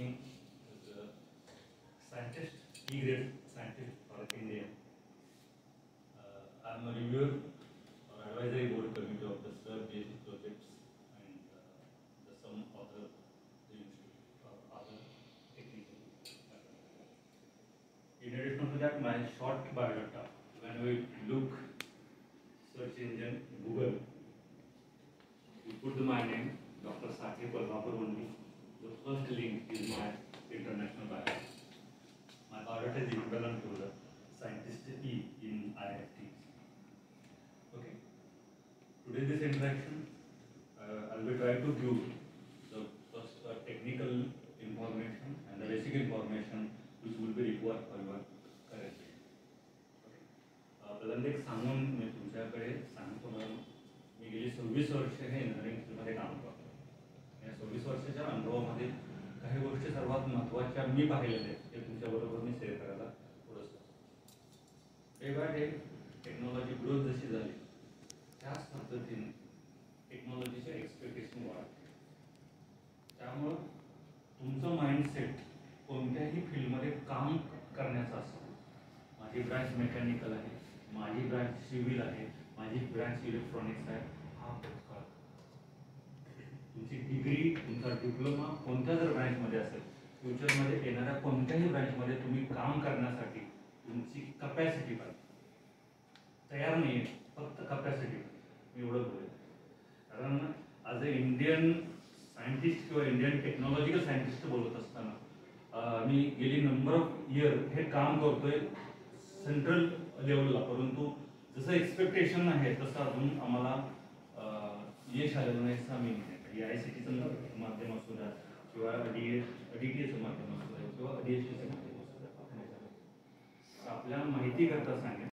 working as a scientist, E-grade scientist for India. I'm a reviewer or advisory board committee of the STAR-based projects and some other things or other technical. In addition to that, my short biodata. When we look search engine Google, you put my name, Dr. Sakhi Kolhapur only. The first link is my international biodata. My biodata is equivalent to the scientist E in IIT. Okay. Today this interaction, I'll be trying to give the first technical information and the basic information which will be required for your career. पहिल्यांदा एक सांगून मी तुमच्याकडे सांगतो madam, मी गेली 26 वर्ष हे engineering फील्डमध्ये काम करतो. या 26 वर्षाच्या अनुभवामध्ये काही गोष्टी सर्वात महत्त्वाच्या मी पाहिलेल्या आहेत ते तुमच्याबरोबर मी शेअर करायला थोडंसं. Day by day technology growth जशी झाली त्याच पद्धतीने टेक्नॉलॉजीचे एक्सपेक्टेशन वाढते. त्यामुळं तुमचं माइंडसेट कोणत्याही फील्डमध्ये काम करण्याचं असतं. माझी ब्रांच मेकॅनिकल आहे, माझी ब्रांच सिव्हिल आहे, माझी ब्रांच इलेक्ट्रॉनिक्स आहे, हा भूतकाळ. तुमची डिग्री, तुमचा डिप्लोमा कोणत्या जर ब्रँचमध्ये असेल, फ्युचरमध्ये येणाऱ्या कोणत्याही ब्रँचमध्ये तुम्ही काम करण्यासाठी तुमची कपॅसिटी पाहिजे. तयार नाही आहे, फक्त कपॅसिटी. मी एवढं बोलेल कारण ॲज अ इंडियन सायंटिस्ट किंवा इंडियन टेक्नॉलॉजिकल सायंटिस्ट बोलत असताना मी गेली नंबर ऑफ इयर हे काम करतोय सेंट्रल लेवलला, परंतु जसं एक्सपेक्टेशन आहे तसं अजून आम्हाला यश आलेलं नाही. असं आम्ही AICTचं माध्यम असू द्या किंवा DTAचं माध्यम असू द्या किंवा DSTचं माध्यम असू द्या. आपल्या माहिती करता सांगेल